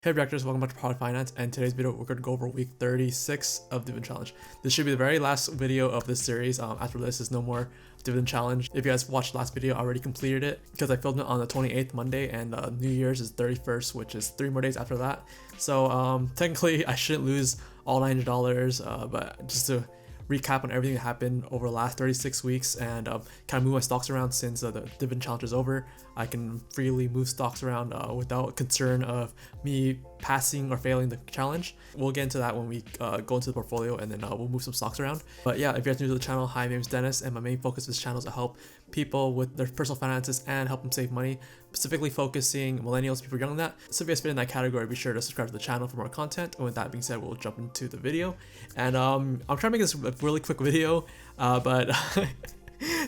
Hey Objectors, welcome back to Product Finance, and today's video we're going to go over week 36 of Dividend Challenge. This should be the very last video of this series. After this is no more Dividend Challenge. If you guys watched the last video, I already completed it because I filmed it on the 28th Monday, and New Year's is 31st, which is 3 more days after that. So technically I shouldn't lose all $900, but just to recap on everything that happened over the last 36 weeks and kind of move my stocks around since the Dividend Challenge is over. I can freely move stocks around without concern of me passing or failing the challenge. We'll get into that when we go into the portfolio, and then we'll move some stocks around. But yeah, if you're new to the channel, hi, my name is Dennis, and my main focus of this channel is to help people with their personal finances and help them save money, specifically focusing millennials, people younger than that. So if you guys fit in that category, be sure to subscribe to the channel for more content. And with that being said, we'll jump into the video. And I'm trying to make this a really quick video, but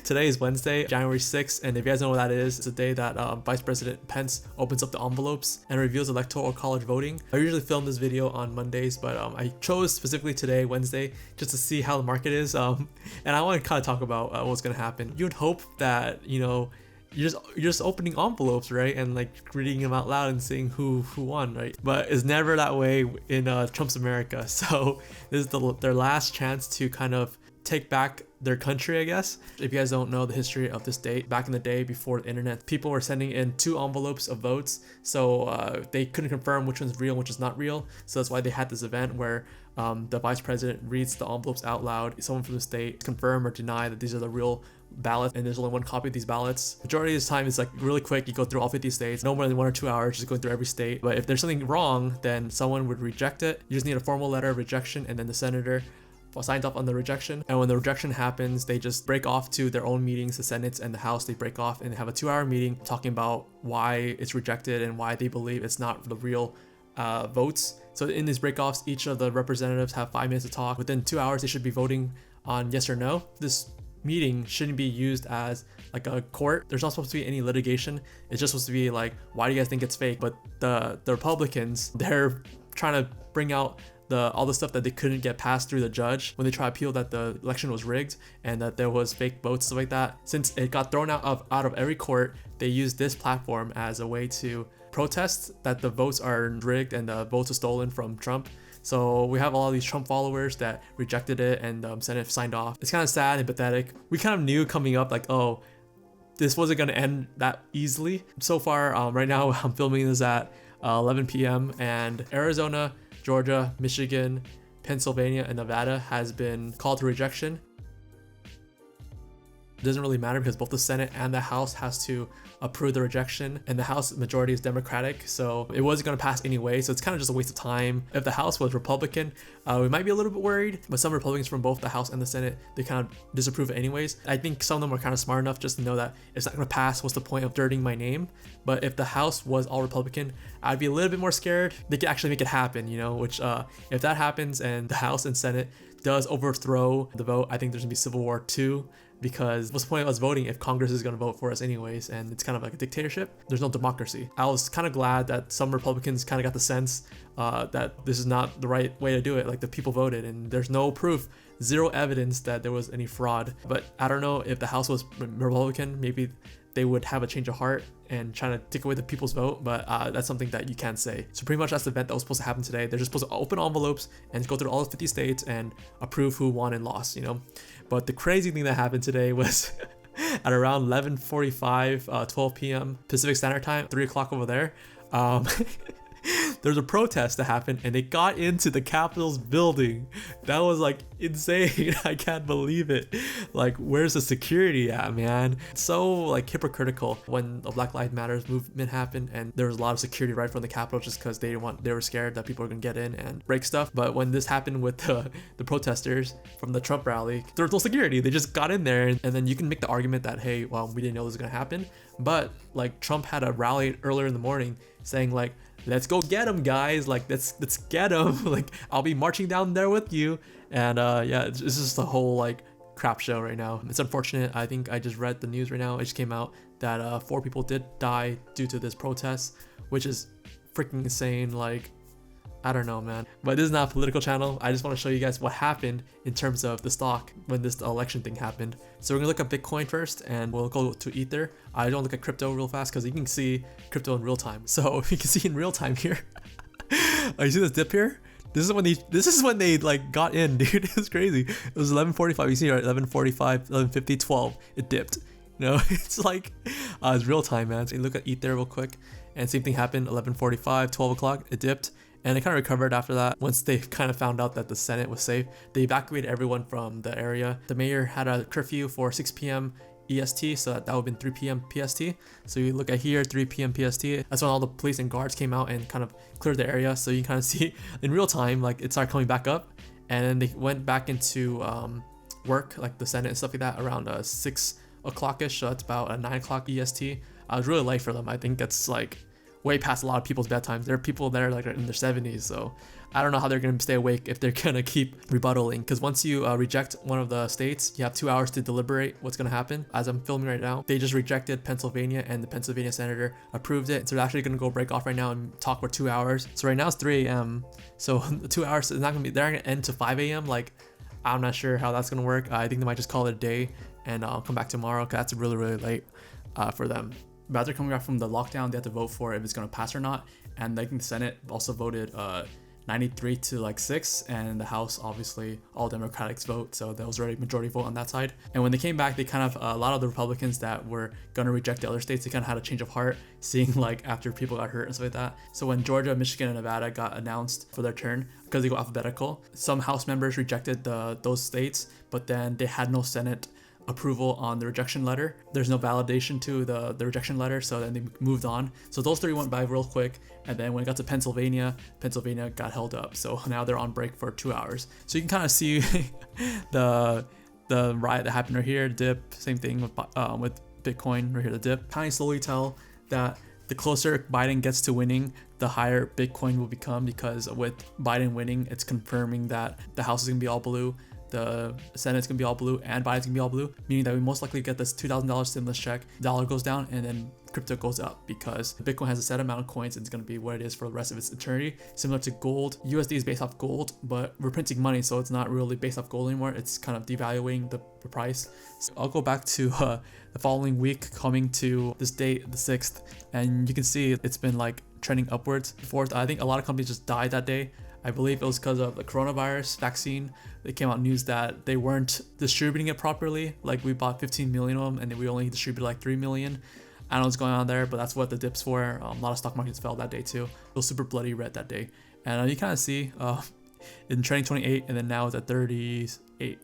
today is Wednesday, January 6th, and if you guys know what that is, it's a day that Vice President Pence opens up the envelopes and reveals electoral college voting. I usually film this video on Mondays, but I chose specifically today, Wednesday, just to see how the market is, and I want to kind of talk about what's going to happen. You'd hope that, you know, you're just opening envelopes, right, and like reading them out loud and seeing who won, right? But it's never that way in Trump's America. So this is their last chance to kind of take back their country, I guess. If you guys don't know the history of this date, back in the day before the internet, people were sending in 2 envelopes of votes, so they couldn't confirm which one's real and which is not real. So that's why they had this event where the vice president reads the envelopes out loud. Someone from the state confirm or deny that these are the real ballots, and there's only one copy of these ballots. Majority of the time it's like really quick, you go through all 50 states, no more than 1 or 2 hours just going through every state. But if there's something wrong, then someone would reject it. You just need a formal letter of rejection, and then the senator signs off on the rejection. And when the rejection happens, they just break off to their own meetings. The Senate and the House, they break off and have a 2-hour meeting talking about why it's rejected and why they believe it's not the real votes. So in these breakoffs, each of the representatives have 5 minutes to talk. Within 2 hours, they should be voting on yes or no. This meeting shouldn't be used as like a court. There's not supposed to be any litigation. It's just supposed to be like, why do you guys think it's fake? But the Republicans, they're trying to bring out all the stuff that they couldn't get passed through the judge when they try to appeal that the election was rigged and that there was fake votes, stuff like that. Since it got thrown out of every court, they used this platform as a way to protest that the votes are rigged and the votes are stolen from Trump. So we have all of these Trump followers that rejected it, and the Senate signed off. It's kind of sad and pathetic. We kind of knew coming up like, oh, this wasn't going to end that easily. So far, right now I'm filming this at 11 p.m. and Arizona, Georgia, Michigan, Pennsylvania, and Nevada has been called to rejection. It doesn't really matter because both the Senate and the House has to approve the rejection, and the House majority is Democratic, so it wasn't going to pass anyway. So it's kind of just a waste of time. If the House was Republican, we might be a little bit worried, but some Republicans from both the House and the Senate, they kind of disapprove it anyways. I think some of them are kind of smart enough just to know that it's not going to pass. What's the point of dirtying my name? But if the House was all Republican, I'd be a little bit more scared. They could actually make it happen, you know, which if that happens and the House and Senate does overthrow the vote, I think there's gonna be civil war too, because what's the point of us voting if Congress is going to vote for us anyways, and it's kind of like a dictatorship. There's no democracy. I was kind of glad that some Republicans kind of got the sense that this is not the right way to do it. Like, the people voted and there's no proof, zero evidence that there was any fraud. But I don't know, if the House was Republican, maybe they would have a change of heart and trying to take away the people's vote, but that's something that you can't say. So pretty much that's the event that was supposed to happen today. They're just supposed to open envelopes and go through all 50 states and approve who won and lost, you know. But the crazy thing that happened today was at around 11:45, 12 p.m. Pacific Standard Time, 3 o'clock over there, there's a protest that happened and they got into the Capitol's building. That was like insane. I can't believe it. Like, where's the security at, man? It's so like hypocritical. When the Black Lives Matter movement happened and there was a lot of security right from the Capitol just because they were scared that people were gonna get in and break stuff. But when this happened with the protesters from the Trump rally, there was no security. They just got in there, and then you can make the argument that, hey, well, we didn't know this was gonna happen. But like, Trump had a rally earlier in the morning saying like, let's go get him, guys, like let's get him. Like, I'll be marching down there with you. And yeah, it's just a whole like crap show right now. It's unfortunate. I think I just read the news right now, it just came out that 4 people did die due to this protest, which is freaking insane. Like, I don't know, man. But this is not a political channel. I just want to show you guys what happened in terms of the stock when this election thing happened. So we're gonna look at Bitcoin first, and we'll go to Ether. I don't look at crypto real fast because you can see crypto in real time. So you can see in real time here, Oh, you see this dip here? This is when they like got in, dude. It's crazy. It was 11:45. You see here, 11:45, 11:50, 12. It dipped. You know, it's like it's real time, man. So you look at Ether real quick, and same thing happened. 11:45, 12 o'clock. It dipped, and it kind of recovered after that. Once they kind of found out that the Senate was safe, they evacuated everyone from the area. The mayor had a curfew for 6 p.m. EST, so that would have been 3 p.m. PST. So you look at here, 3 p.m. PST. That's when all the police and guards came out and kind of cleared the area. So you kind of see in real time, like it started coming back up, and then they went back into work, like the Senate and stuff like that, around 6 o'clock-ish. So that's about 9 o'clock EST. I was really late for them. I think that's like way past a lot of people's bedtimes. There are people there like in their 70s, so I don't know how they're going to stay awake if they're going to keep rebuttaling, because once you reject one of the states, you have 2 hours to deliberate what's going to happen. As I'm filming right now, they just rejected Pennsylvania, and the Pennsylvania senator approved it, so they're actually going to go break off right now and talk for 2 hours. So right now it's 3 a.m, so the 2 hours is not going to be, they're going to end to 5 a.m. Like, I'm not sure how that's going to work. I think they might just call it a day, and I'll come back tomorrow, because that's really late for them. But after coming back from the lockdown, they have to vote for if it's going to pass or not, and I think the Senate also voted 93 to like 6, and the House, obviously all Democrats vote, so that was already majority vote on that side. And when they came back, they kind of a lot of the Republicans that were gonna reject the other states, they kind of had a change of heart, seeing like after people got hurt and stuff like that. So when Georgia, Michigan, and Nevada got announced for their turn, because they go alphabetical, some House members rejected those states, but then they had no Senate approval on the rejection letter. There's no validation to the rejection letter, so then they moved on. So those 3 went by real quick, and then when it got to Pennsylvania got held up, so now they're on break for 2 hours. So you can kind of see the riot that happened right here, dip, same thing with Bitcoin right here, the dip. Kind of slowly tell that the closer Biden gets to winning, the higher Bitcoin will become, because with Biden winning, it's confirming that the House is gonna be all blue, the Senate's gonna be all blue, and Biden's gonna be all blue, meaning that we most likely get this $2,000 stimulus check, dollar goes down, and then crypto goes up, because Bitcoin has a set amount of coins and it's gonna be what it is for the rest of its eternity. Similar to gold, USD is based off gold, but we're printing money, so it's not really based off gold anymore. It's kind of devaluing the price. So I'll go back to the following week, coming to this date, the 6th, and you can see it's been like trending upwards. 4th, I think a lot of companies just died that day. I believe it was because of the coronavirus vaccine. They came out news that they weren't distributing it properly. Like, we bought 15 million of them, and then we only distributed like 3 million. I don't know what's going on there, but that's what the dip's for. A lot of stock markets fell that day too. It was super bloody red that day. And you kind of see in trending 28, and then now it's at 38.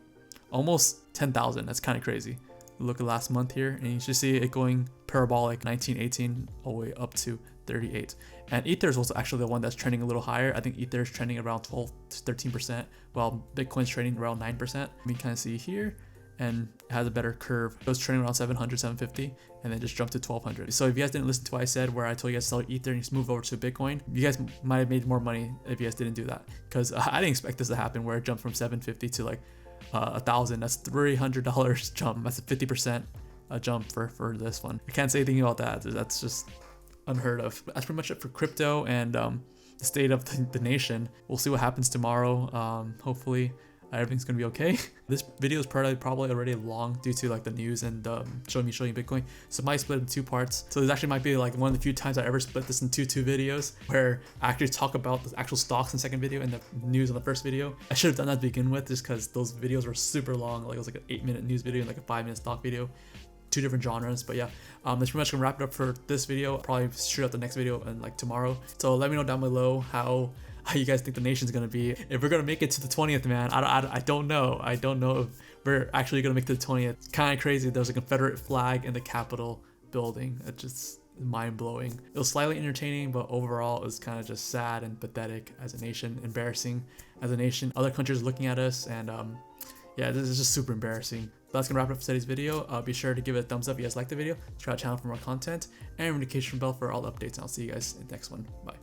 Almost 10,000. That's kind of crazy. Look at last month here, and you should see it going parabolic, 19, 18, all the way up to 38. And Ether is also actually the one that's trending a little higher. I think Ether is trending around 12 to 13%, while Bitcoin's trading around 9%. We can kind of see here, and it has a better curve. It was trading around 700, 750, and then just jumped to 1200. So if you guys didn't listen to what I said, where I told you guys to sell Ether and just move over to Bitcoin, you guys might have made more money if you guys didn't do that, because I didn't expect this to happen, where it jumped from 750 to like 1,000. That's $300 jump. That's a 50% jump for this one. I can't say anything about that. That's just unheard of. That's pretty much it for crypto and the state of the nation. We'll see what happens tomorrow. Hopefully everything's gonna be okay. This video is probably already long due to like the news and showing you Bitcoin, so I might split it in 2 parts. So this actually might be like one of the few times I ever split this into 2 videos, where I actually talk about the actual stocks in the second video and the news in the first video. I should have done that to begin with, just because those videos were super long. Like, it was like an 8-minute news video and like a 5-minute stock video. 2 different genres. But yeah, that's pretty much gonna wrap it up for this video. I'll probably shoot out the next video and like tomorrow. So let me know down below how you guys think the nation's gonna be, if we're gonna make it to the 20th, man. I don't know. I don't know if we're actually gonna make it to the 20th. It's kind of crazy. There's a Confederate flag in the Capitol building. It's just mind-blowing. It was slightly entertaining, but overall it was kind of just sad and pathetic as a nation, embarrassing as a nation. Other countries looking at us, and yeah, this is just super embarrassing. But that's gonna wrap it up for today's video. Be sure to give it a thumbs up if you guys liked the video, subscribe to the channel for more content, and notification bell for all the updates, and I'll see you guys in the next one. Bye.